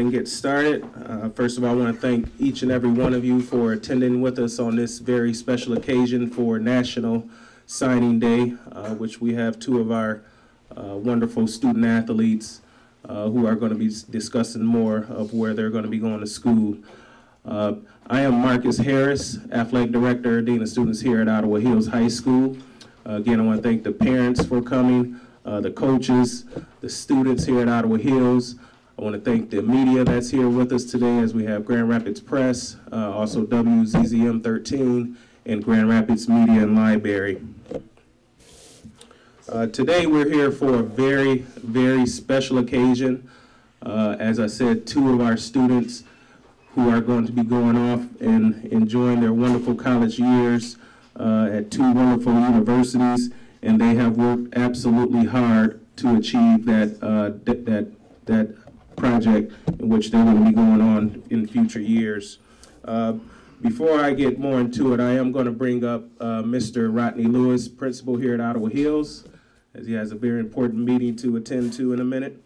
and get started. First of all, I want to thank each and every one of you for attending with us on this very special occasion for National Signing Day, which we have two of our wonderful student athletes who are going to be discussing more of where they're going to be going to school. I am Marcus Harris, Athletic Director, Dean of Students here at Ottawa Hills High School. Again, I want to thank the parents for coming, the coaches, the students here at Ottawa Hills. I want to thank the media that's here with us today, as we have Grand Rapids Press, also WZZM 13, and Grand Rapids Media and Library. Today we're here for a very, very special occasion. As I said, two of our students who are going to be going off and enjoying their wonderful college years at two wonderful universities, and they have worked absolutely hard to achieve that project in which they're going to be going on in future years. Before I get more into it, I am going to bring up Mr. Rodney Lewis, principal here at Ottawa Hills, as he has a very important meeting to attend to in a minute.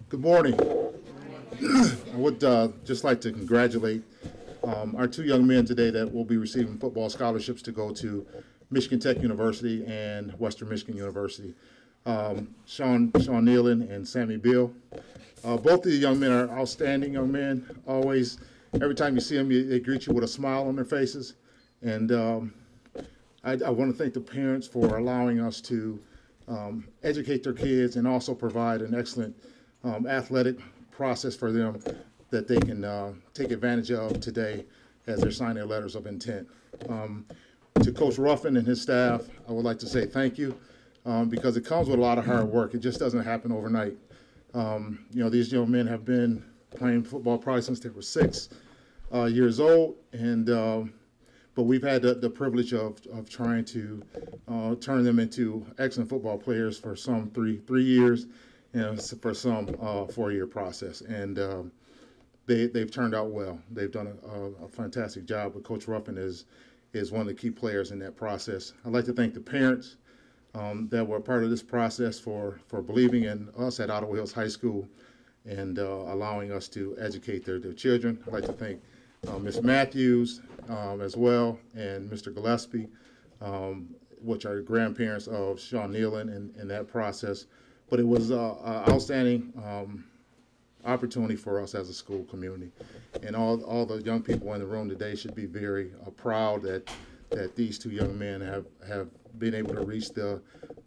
Good morning. I would just like to congratulate our two young men today that will be receiving football scholarships to go to Michigan Tech University and Western Michigan University. Shawn Kneeland and Sammy Beal. Both of the young men are outstanding young men. Always, every time you see them, they greet you with a smile on their faces. And I want to thank the parents for allowing us to educate their kids and also provide an excellent athletic process for them that they can take advantage of today as they're signing their letters of intent. To Coach Ruffin and his staff, I would like to say thank you because it comes with a lot of hard work. It just doesn't happen overnight. These young men have been playing football probably since they were 6 years old, and but we've had the privilege of trying to turn them into excellent football players for some three years, and for some 4-year process. And they've turned out well. They've done a fantastic job, but Coach Ruffin is one of the key players in that process. I'd like to thank the parents that were part of this process for believing in us at Ottawa Hills High School and allowing us to educate their children. I'd like to thank Ms. Matthews as well, and Mr. Gillespie, which are grandparents of Shawn Kneeland in that process. But it was an outstanding opportunity for us as a school community. And all the young people in the room today should be very proud that these two young men have been able to reach the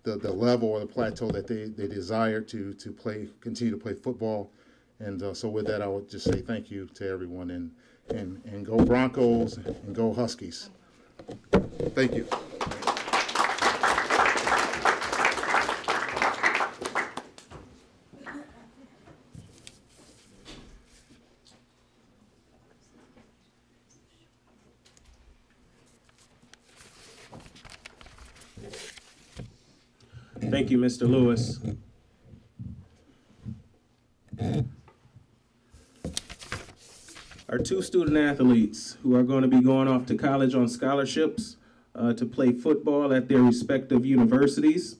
level or the plateau that they desire to continue to play football. And so with that, I would just say thank you to everyone, and go Broncos and go Huskies. Thank you. Thank you, Mr. Lewis. Our two student athletes who are going to be going off to college on scholarships to play football at their respective universities.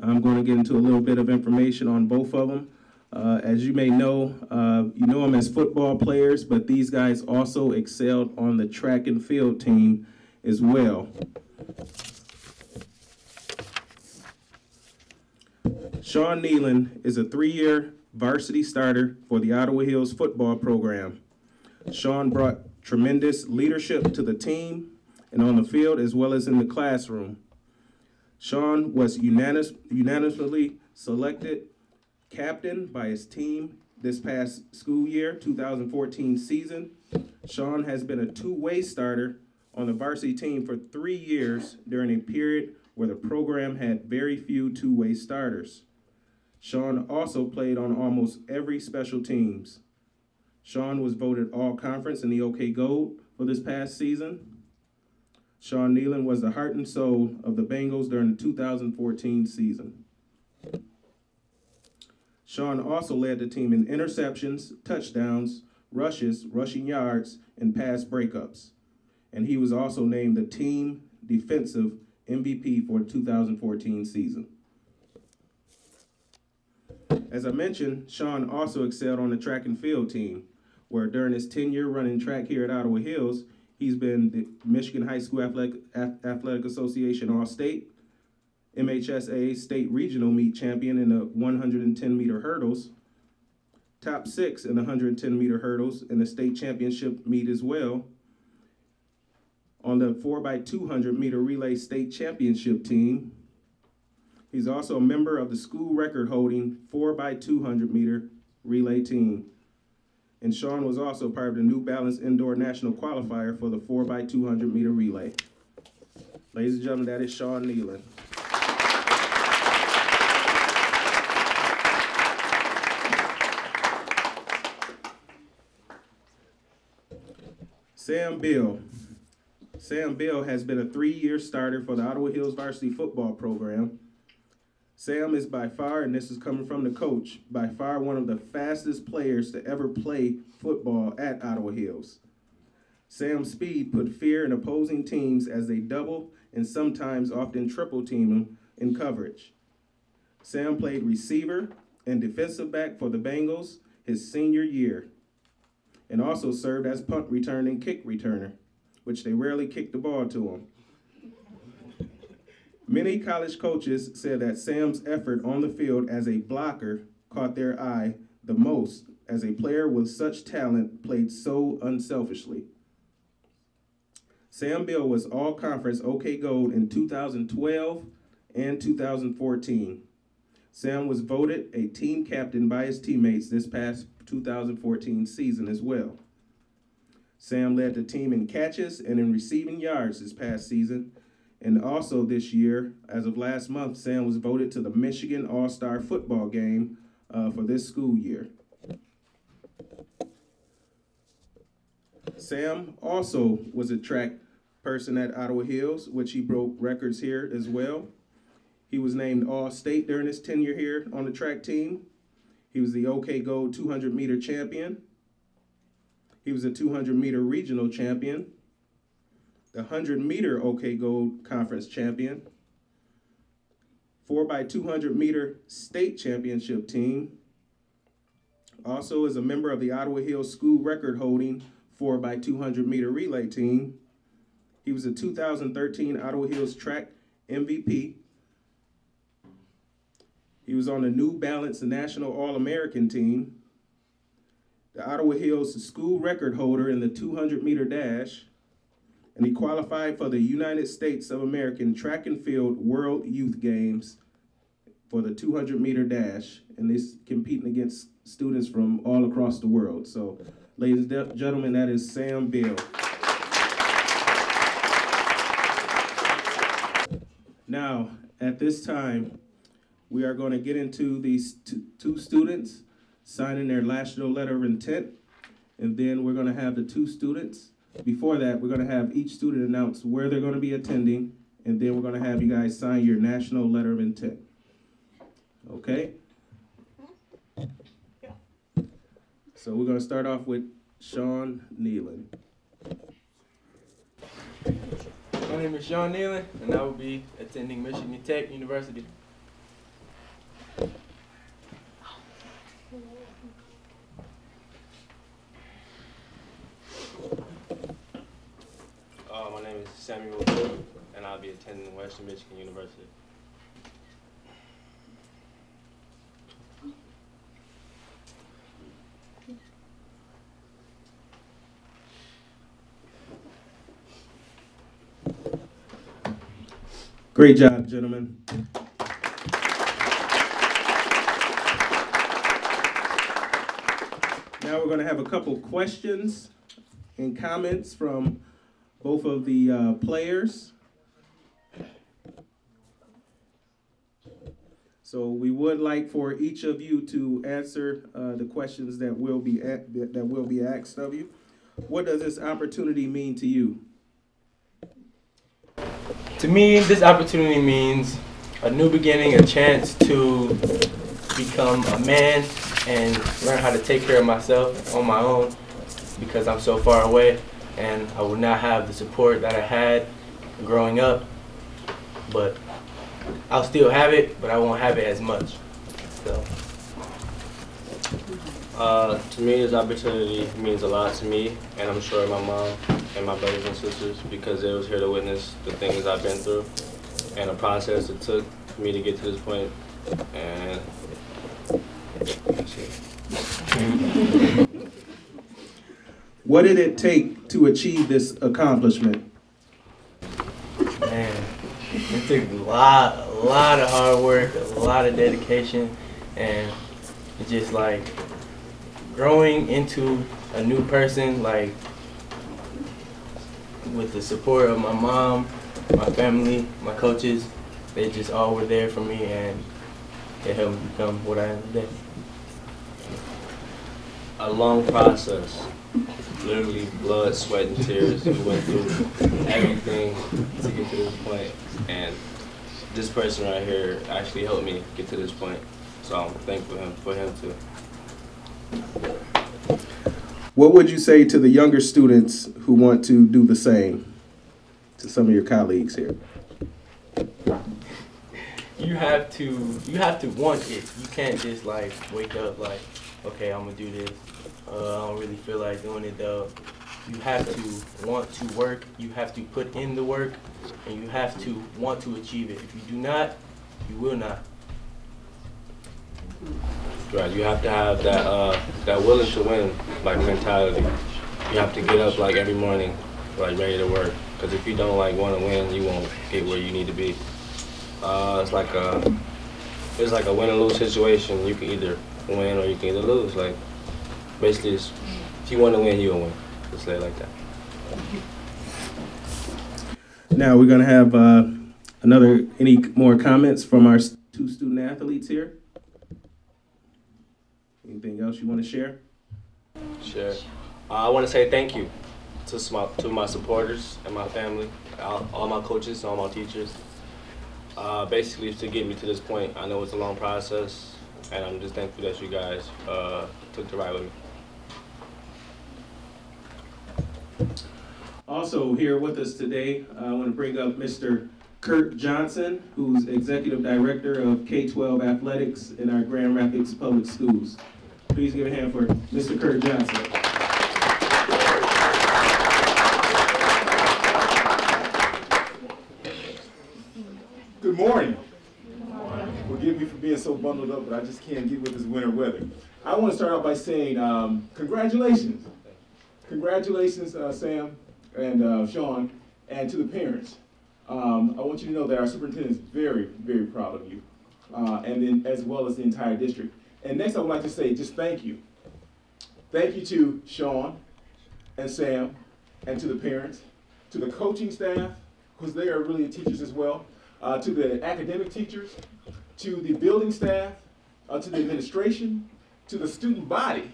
I'm going to get into a little bit of information on both of them. As you may know, you know them as football players, but these guys also excelled on the track and field team as well. Shawn Kneeland is a 3-year varsity starter for the Ottawa Hills football program. Shawn brought tremendous leadership to the team and on the field as well as in the classroom. Shawn was unanimously selected captain by his team this past school year, 2014 season. Shawn has been a two-way starter on the varsity team for 3 years during a period where the program had very few two-way starters. Shawn also played on almost every special teams. Shawn was voted all-conference in the OK Gold for this past season. Shawn Kneeland was the heart and soul of the Bengals during the 2014 season. Shawn also led the team in interceptions, touchdowns, rushes, rushing yards, and pass breakups. and he was also named the team defensive MVP for the 2014 season. As I mentioned, Shawn also excelled on the track and field team, where during his 10-year running track here at Ottawa Hills, he's been the Michigan High School Athletic Association All-State, MHSA State Regional Meet Champion in the 110-meter hurdles, top 6 in the 110-meter hurdles in the state championship meet as well. On the 4x200-meter relay state championship team, he's also a member of the school record-holding 4x200-meter relay team. And Shawn was also part of the New Balance Indoor National Qualifier for the 4x200-meter relay. Ladies and gentlemen, that is Shawn Kneeland. Sam Beal. Sam Beal has been a 3-year starter for the Ottawa Hills varsity football program. Sam is by far, and this is coming from the coach, by far one of the fastest players to ever play football at Ottawa Hills. Sam's speed put fear in opposing teams as they double and sometimes often triple team him in coverage. Sam played receiver and defensive back for the Bengals his senior year, and also served as punt return and kick returner, which they rarely kicked the ball to him. Many college coaches said that Sam's effort on the field as a blocker caught their eye the most, as a player with such talent played so unselfishly. Sam Beal was all-conference OK Gold in 2012 and 2014. Sam was voted a team captain by his teammates this past 2014 season as well. Sam led the team in catches and in receiving yards this past season. And also this year, as of last month, Sam was voted to the Michigan All-Star football game for this school year. Sam also was a track person at Ottawa Hills, which he broke records here as well. He was named All-State during his tenure here on the track team. He was the OK Gold 200-meter champion. He was a 200-meter regional champion, the 100-meter OK Gold Conference champion, 4x200-meter state championship team, also is a member of the Ottawa Hills school record-holding 4x200-meter relay team. He was a 2013 Ottawa Hills track MVP. He was on the New Balance National All-American team, the Ottawa Hills school record holder in the 200-meter dash, and he qualified for the United States of American Track and Field World Youth Games for the 200-meter dash, and he's competing against students from all across the world. So, ladies and gentlemen, that is Sam Beal. Now, at this time, we are going to get into these two students signing their national letter of intent, and then we're going to have the two students. Before that, we're going to have each student announce where they're going to be attending, and then we're going to have you guys sign your national letter of intent. Okay? So we're going to start off with Shawn Kneeland. My name is Shawn Kneeland, and I will be attending Michigan Tech University. My name is Samuel Beal, and I'll be attending Western Michigan University. Great job, gentlemen. Now we're going to have a couple questions and comments from both of the players. So we would like for each of you to answer the questions that will be asked of you. What does this opportunity mean to you? To me, this opportunity means a new beginning, a chance to become a man and learn how to take care of myself on my own because I'm so far away. and I would not have the support that I had growing up, but I'll still have it, but I won't have it as much. So. To me, this opportunity means a lot to me, and I'm sure my mom and my brothers and sisters, because they was here to witness the things I've been through and the process it took for me to get to this point. And that's it. What did it take to achieve this accomplishment? Man, it took a lot of hard work, a lot of dedication, and it's just like growing into a new person, like with the support of my mom, my family, my coaches. They just all were there for me, and it helped me become what I am today. A long process, literally blood, sweat, and tears. We went through everything to get to this point, and this person right here actually helped me get to this point. So I'm thankful for him too. What would you say to the younger students who want to do the same, to some of your colleagues here? You have to want it. You can't just like wake up like, okay, I'm gonna do this. I don't really feel like doing it though. You have to want to work. You have to put in the work, and you have to want to achieve it. If you do not, you will not. Right, you have to have that willing to win like mentality. You have to get up like every morning, like ready to work. Because if you don't like want to win, you won't get where you need to be. It's like a win or lose situation. You can either win or you can either lose. Like basically, if you want to win, you'll win. Let's say it like that. Now we're gonna have any more comments from our two student athletes here? Anything else you want to share? Sure. I want to say thank you to my supporters and my family, all my coaches, all my teachers. Basically, to get me to this point, I know it's a long process, and I'm just thankful that you guys took the ride with me. Also here with us today, I want to bring up Mr. Kurt Johnson, who's Executive Director of K-12 Athletics in our Grand Rapids Public Schools. Please give a hand for Mr. Kurt Johnson. Good morning. Forgive me for being so bundled up, but I just can't get with this winter weather. I want to start out by saying congratulations. Congratulations, Sam and Shawn, and to the parents. I want you to know that our superintendent is very, very proud of you, and then as well as the entire district. And next I would like to say just thank you. Thank you to Shawn and Sam and to the parents, to the coaching staff, because they are really teachers as well, to the academic teachers, to the building staff, to the administration, to the student body,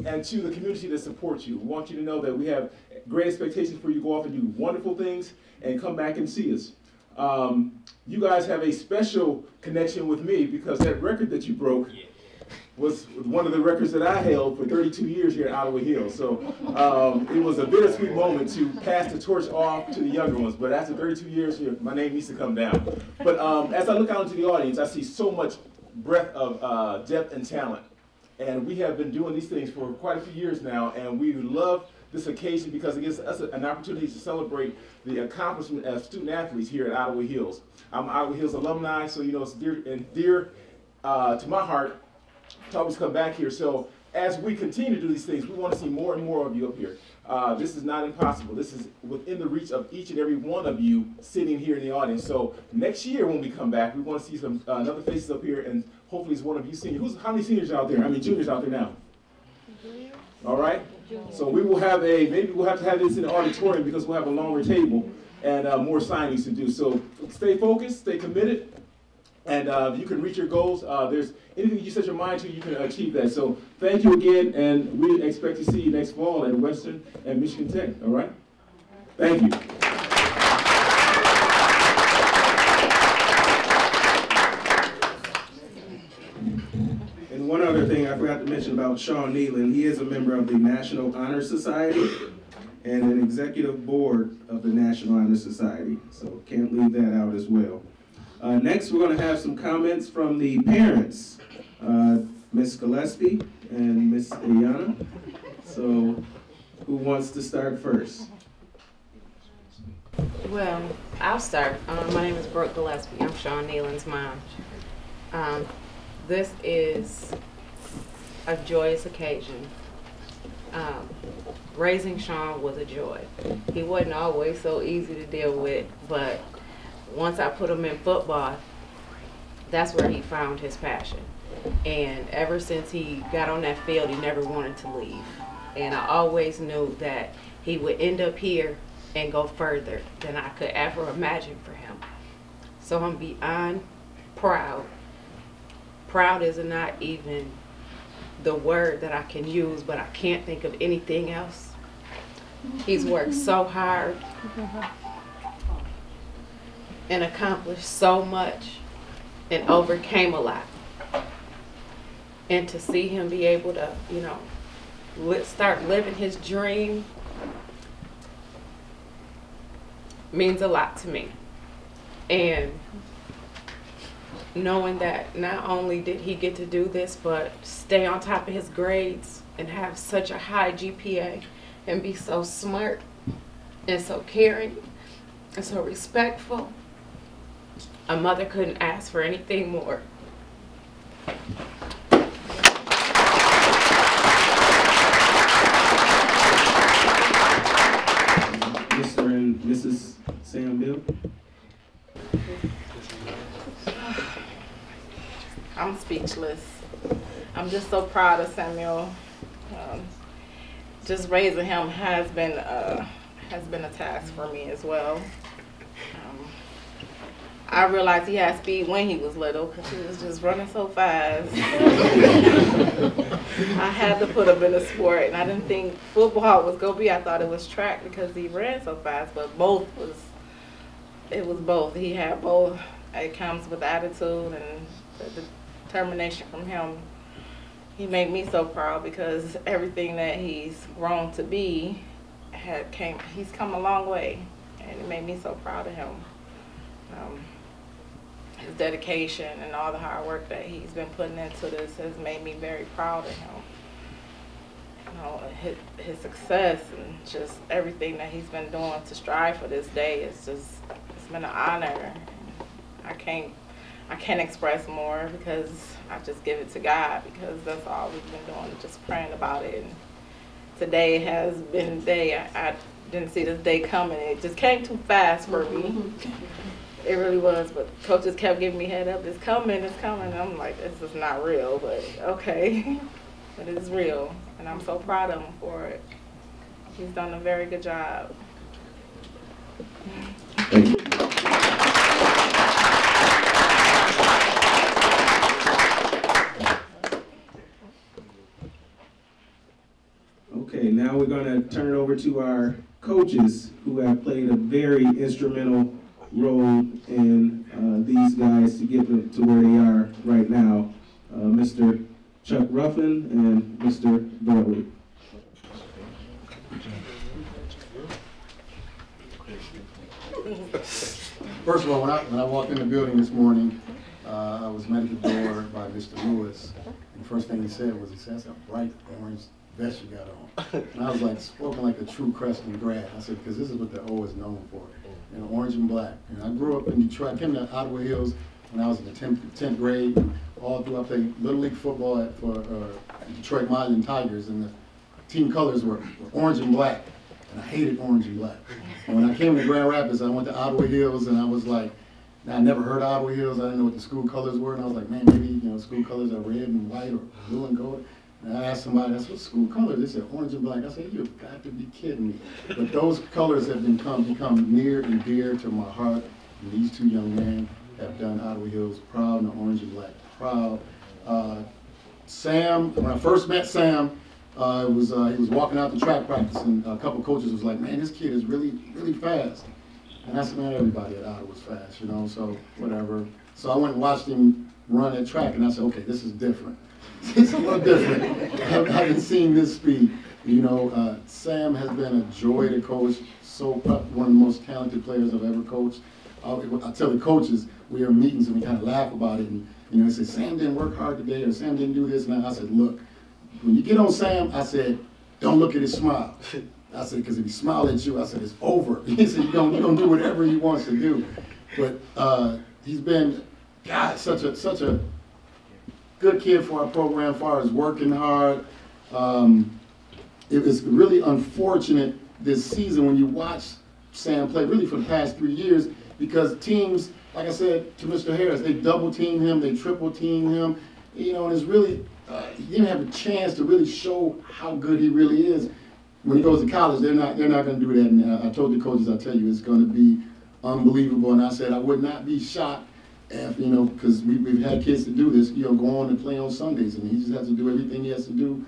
and to the community that supports you. We want you to know that we have great expectations for you to go off and do wonderful things and come back and see us. You guys have a special connection with me because that record that you broke was one of the records that I held for 32 years here at Ottawa Hills. So it was a bittersweet moment to pass the torch off to the younger ones. But after 32 years here, my name needs to come down. But as I look out into the audience, I see so much breadth of depth and talent. And we have been doing these things for quite a few years now, and we love this occasion because it gives us an opportunity to celebrate the accomplishment of student athletes here at Ottawa Hills. I'm an Ottawa Hills alumni, so you know it's dear to my heart to always come back here. So as we continue to do these things, we want to see more and more of you up here. This is not impossible. This is within the reach of each and every one of you sitting here in the audience. So next year when we come back, we want to see some other faces up here, and hopefully it's one of you seniors. How many seniors out there? I mean juniors out there now? All right. So we will have maybe we'll have to have this in the auditorium because we'll have a longer table and more signings to do. So stay focused, stay committed, and you can reach your goals. There's anything you set your mind to, you can achieve that. So thank you again, and we expect to see you next fall at Western and Michigan Tech. All right? Thank you. And one other thing I forgot to mention about Shawn Kneeland, he is a member of the National Honor Society, and an executive board of the National Honor Society. So can't leave that out as well. Next, we're going to have some comments from the parents, Ms. Gillespie and Ms. Ilyana. So who wants to start first? Well, I'll start. My name is Brooke Gillespie. I'm Shawn Kneeland's mom. This is a joyous occasion. Raising Shawn was a joy. He wasn't always so easy to deal with, but once I put him in football, that's where he found his passion. And ever since he got on that field, he never wanted to leave. And I always knew that he would end up here and go further than I could ever imagine for him. So I'm beyond proud. Proud is not even the word that I can use, but I can't think of anything else. He's worked so hard and accomplished so much and overcame a lot. And to see him be able to, you know, start living his dream means a lot to me. And knowing that not only did he get to do this, but stay on top of his grades and have such a high GPA and be so smart and so caring and so respectful, a mother couldn't ask for anything more. Mr. and Mrs. Sam Beal. I'm speechless. I'm just so proud of Samuel. Just raising him has been a task for me as well. I realized he had speed when he was little because he was just running so fast. I had to put him in a sport, and I didn't think football was gonna be. I thought it was track because he ran so fast, but it was both. He had both. It comes with attitude and the determination from him. He made me so proud because everything that he's grown to be he's come a long way, and it made me so proud of him. His dedication and all the hard work that he's been putting into this has made me very proud of him. You know, his success and just everything that he's been doing to strive for this day it's been an honor. I can't express more because I just give it to God because that's all we've been doing, just praying about it. And today has been a day I didn't see this day coming. It just came too fast for me. It really was, but coaches kept giving me head up. It's coming, it's coming. And I'm like, this is not real, but okay. But it's real, and I'm so proud of him for it. He's done a very good job. Thank you. Okay, now we're going to turn it over to our coaches who have played a very instrumental role in these guys to get them to where they are right now. Mr. Chuck Ruffin and Mr. Beal. First of all, when I walked in the building this morning, I was met at the door by Mr. Lewis. And the first thing he said was, that's a bright orange vest you got on. And I was like, spoken like a true Creston grad. I said, because this is what the O is known for, you know, orange and black. And I grew up in Detroit. I came to Ottawa Hills when I was in the 10th grade. All through, I played Little League football for Detroit Milan Tigers, and the team colors were orange and black. And I hated orange and black. And when I came to Grand Rapids, I went to Ottawa Hills, and I was like, I never heard of Ottawa Hills. I didn't know what the school colors were, and I was like, man, maybe, you know, school colors are red and white or blue and gold. And I asked somebody, that's what school colors? They said orange and black. I said, you've got to be kidding me. But those colors have become near and dear to my heart. And these two young men have done Ottawa Hills proud, and the orange and black proud. Sam, when I first met Sam, he was walking out to track practice, and a couple coaches was like, man, this kid is really, really fast. And I said, man, everybody at Ottawa's fast, you know, so whatever. So I went and watched him run at track, and I said, okay, this is different. It's a little different. I haven't seen this speed. You know, Sam has been a joy to coach, one of the most talented players I've ever coached. I tell the coaches, we are in meetings and we kind of laugh about it, and you know, they say, Sam didn't work hard today, or Sam didn't do this, and I said, look, when you get on Sam, I said, don't look at his smile. I said, because if he smiled at you, I said, it's over. He said, you're gonna do whatever he wants to do. But he's been, God, such a good kid for our program, as far as working hard. It was really unfortunate this season when you watch Sam play, really for the past 3 years, because teams, like I said to Mr. Harris, they double team him, they triple team him, you know, and it's really, he didn't have a chance to really show how good he really is. When he goes to college, they're not going to do that. And I told the coaches, I tell you, it's going to be unbelievable. And I said I would not be shocked if, you know, because we've had kids to do this, you know, go on and play on Sundays, and he just has to do everything he has to do.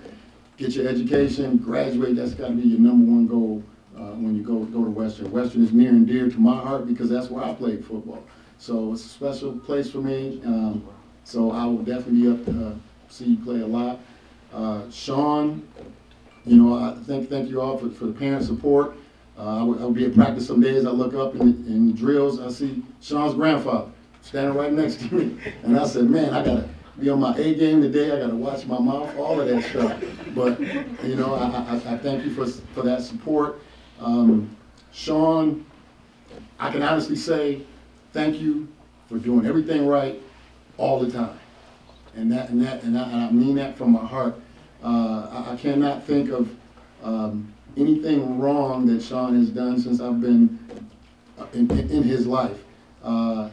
Get your education, graduate. That's got to be your #1 goal when you go to Western. Western is near and dear to my heart because that's where I played football. So it's a special place for me. So I will definitely be up to see you play a lot. Shawn, you know, I thank you all for the parent support. I'll be at practice some days. I look up in the drills. I see Shawn's grandfather standing right next to me, and I said, man, I gotta be on my A game today. I gotta watch my mouth, all of that stuff. But you know, I thank you for that support. Shawn, I can honestly say thank you for doing everything right all the time, and I mean that from my heart. I cannot think of anything wrong that Shawn has done since I've been in his life.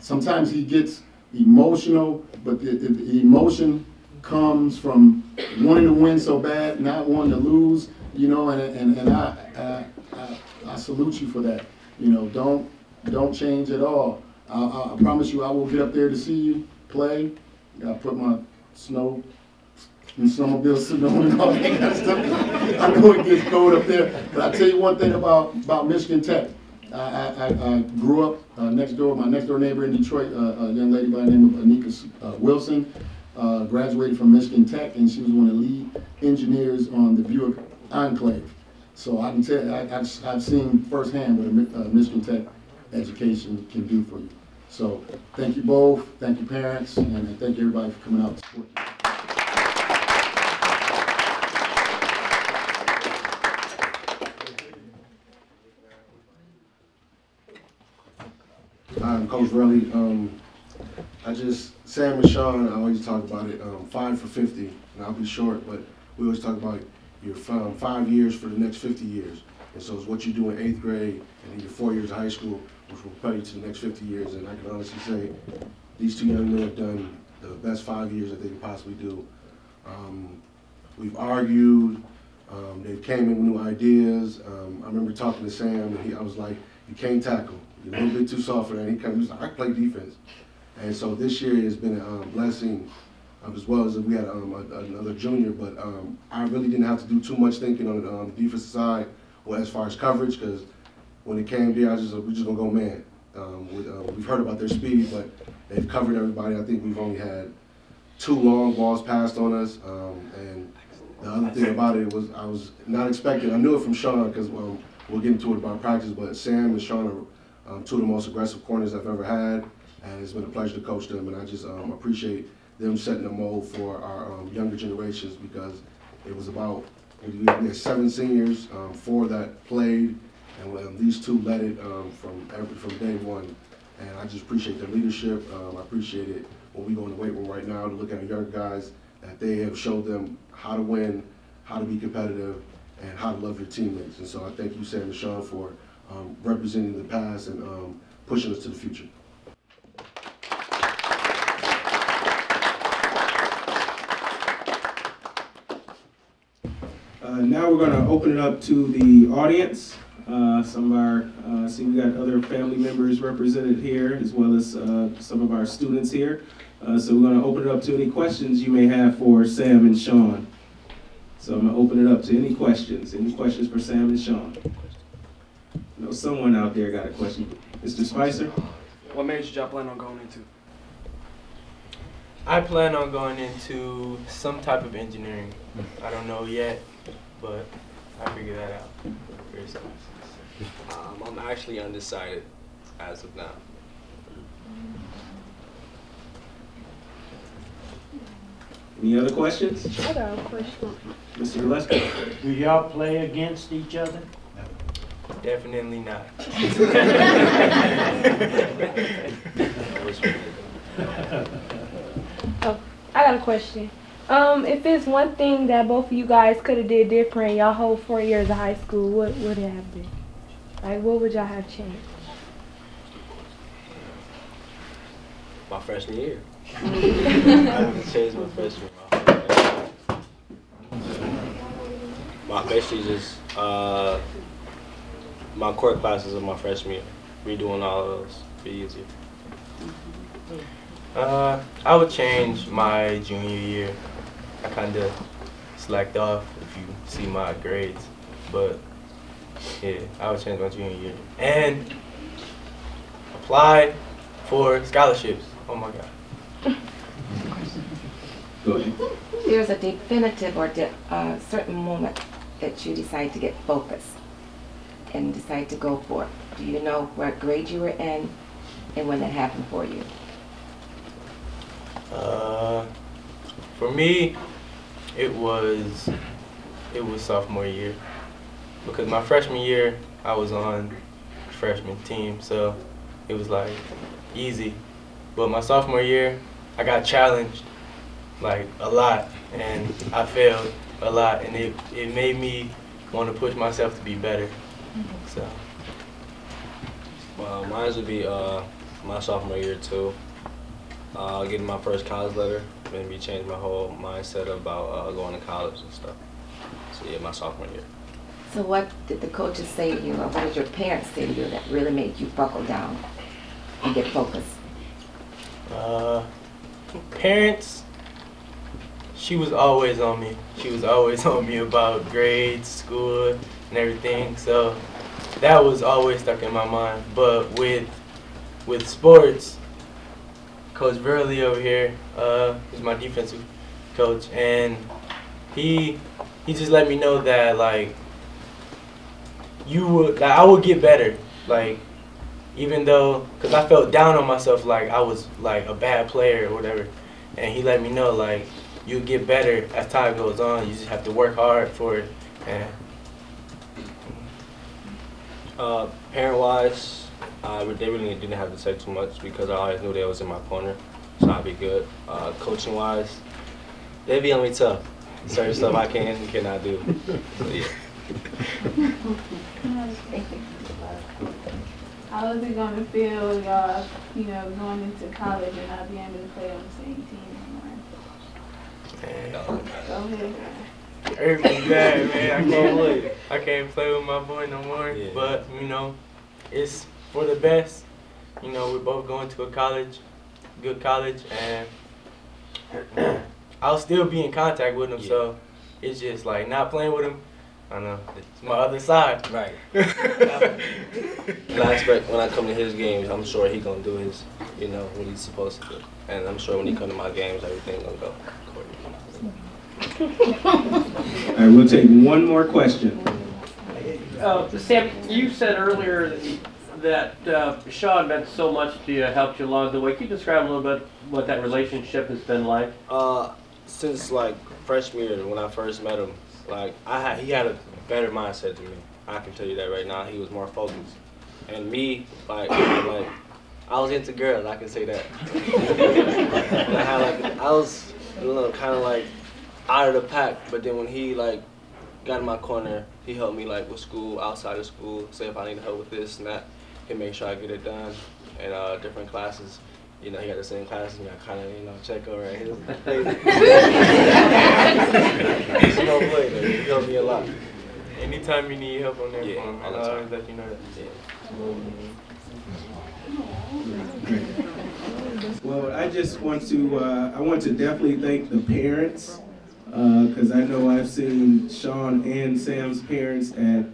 Sometimes he gets emotional, but the emotion comes from wanting to win so bad, not wanting to lose, you know, and I salute you for that. You know, don't change at all. I promise you I will get up there to see you play. I put my snowmobile sitting on and all that kind of stuff. I know it gets cold up there, but I tell you one thing about Michigan Tech. I grew up next door. My next door neighbor in Detroit, a young lady by the name of Anika Wilson, graduated from Michigan Tech, and she was one of the lead engineers on the Buick Enclave. So I can tell you, I've seen firsthand what a Michigan Tech education can do for you. So thank you both, thank you parents, and thank you everybody for coming out to support you. I'm Coach Relly. Sam and Shawn, I always talk about it, 5 for 50, and I'll be short, but we always talk about your 5 years for the next 50 years. And so it's what you do in 8th grade and in your 4 years of high school, which will propel you to the next 50 years. And I can honestly say these two young men have done the best 5 years that they could possibly do. We've argued, they came in with new ideas. I remember talking to Sam, and I was like, you can't tackle. You're a little bit too soft for that. He was like, I play defense. And so this year has been a blessing, as well as we had another junior, but I really didn't have to do too much thinking on the defensive side, well, as far as coverage, because when it came there, we're just gonna go man. We've heard about their speed, but they've covered everybody. I think we've only had 2 long balls passed on us, and the other thing about it was I was not expecting. I knew it from Shawn because we'll get into it about practice, but Sam and Shawn are 2 of the most aggressive corners I've ever had, and it's been a pleasure to coach them, and I just appreciate them setting the mold for our younger generations, because it was about, we had 7 seniors, 4 that played, and these 2 led it from day one. And I just appreciate their leadership. I appreciate it when we go in the weight room right now to look at our younger guys, that they have showed them how to win, how to be competitive, and how to love your teammates. And so I thank you, Sam and Shawn, for representing the past and pushing us to the future. Now we're going to open it up to the audience. Some of our, see we got other family members represented here, as well as some of our students here. So we're going to open it up to any questions you may have for Sam and Shawn. So I'm going to open it up to any questions for Sam and Shawn. I know someone out there got a question. Mr. Spicer? What major do y'all plan on going into? I plan on going into some type of engineering. I don't know yet, but I figure that out very soon. I'm actually undecided as of now. Any other questions? I got a question. Mr. Gillespie? Do y'all play against each other? Definitely not. Oh, I got a question. If it's one thing that both of you guys could have did different y'all whole 4 years of high school, what would it have been? Like, what would y'all have changed? My freshman year. I haven't changed my freshman year. My basically just my core classes of my freshman year. Redoing all of those, be easier. I would change my junior year. I kind of slacked off if you see my grades, but yeah, I would change my junior year and apply for scholarships. Oh my God. Go ahead. There's a definitive or certain moment that you decide to get focused and decide to go for it. Do you know what grade you were in and when that happened for you? For me, it was sophomore year, because my freshman year I was on the freshman team, so it was like easy. But my sophomore year, I got challenged like a lot, and I failed a lot, and it made me want to push myself to be better. So. Well, mine would be my sophomore year too. Getting my first college letter made me change my whole mindset about going to college and stuff. So yeah, my sophomore year. So what did the coaches say to you, or what did your parents say to you that really made you buckle down and get focused? Parents, she was always on me. She was always on me about grades, school, and everything. So that was always stuck in my mind. But with sports, Coach Verley over here is my defensive coach, and he just let me know that like I would get better, like even though, cause I felt down on myself, like I was like a bad player or whatever, and he let me know like you get better as time goes on. You just have to work hard for it. And parent-wise, they really didn't have to say too much because I always knew they was in my corner, so I'd be good. Coaching-wise, they be on me tough. Certain stuff I can and cannot do. So yeah. How is it going to feel, y'all, going into college and not being able to play on the same team anymore? Go ahead. Everything's bad, man. I can't play with my boy no more. Yeah. But it's for the best. We're both going to a good college, and I'll still be in contact with him. Yeah. So it's just like not playing with him. I know it's my other side. Right. And I expect when I come to his games, I'm sure he gonna do his, what he's supposed to do. And I'm sure when he come to my games, everything gonna go according. All right, we'll take one more question. Sam, you said earlier that Shawn meant so much to you, helped you along the way. Can you describe a little bit what that relationship has been like? Since like freshman year, when I first met him, like he had a better mindset than me. I can tell you that right now. He was more focused. And me, I was into girls. I can say that. And I was kind of like out of the pack. But then when he got in my corner, he helped me with school, outside of school. Say if I need help with this and that, he'd make sure I get it done. And different classes. He had the same classes, and I kind of, check over at his. He's no play, though. He helped me a lot. Anytime you need help on that phone, all the I'll time. always let you know that. Well, I just want to definitely thank the parents, because I know I've seen Shawn and Sam's parents at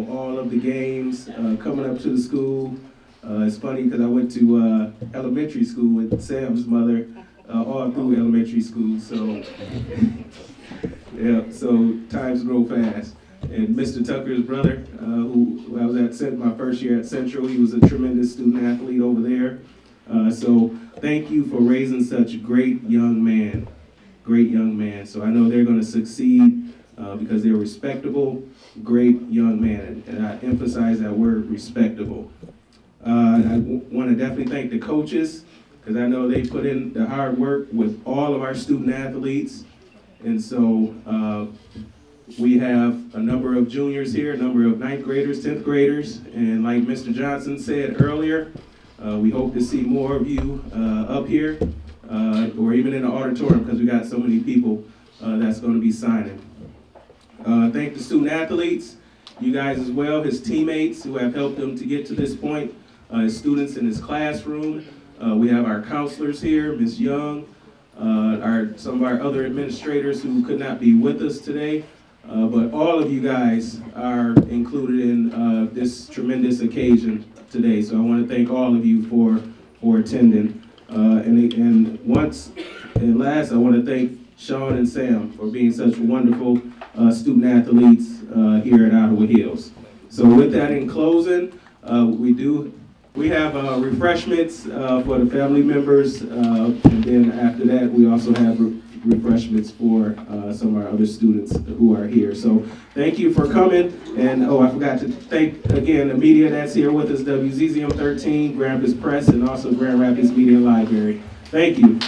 all of the games coming up to the school. It's funny because I went to elementary school with Sam's mother all through elementary school, so yeah, so times grow fast. and Mr. Tucker's brother, who I was at my first year at Central. He was a tremendous student athlete over there. So thank you for raising such great young man. Great young man. So I know they're going to succeed because they're respectable, great young man. And I emphasize that word, respectable. I want to definitely thank the coaches because I know they put in the hard work with all of our student athletes. And so we have a number of juniors here, a number of 9th graders, 10th graders. And like Mr. Johnson said earlier, we hope to see more of you up here or even in the auditorium because we got so many people that's going to be signing. Thank the student athletes, you guys as well, his teammates who have helped him to get to this point, his students in his classroom. We have our counselors here, Ms. Young, some of our other administrators who could not be with us today. But all of you guys are included in this tremendous occasion today. So I want to thank all of you for attending. And last, I want to thank Shawn and Sam for being such wonderful student athletes here at Ottawa Hills. So with that in closing, we have refreshments for the family members, and then after that we also have refreshments for some of our other students who are here. So thank you for coming, and I forgot to thank again the media that's here with us, WZZM 13, Grand Rapids Press, and also Grand Rapids Media Library. Thank you.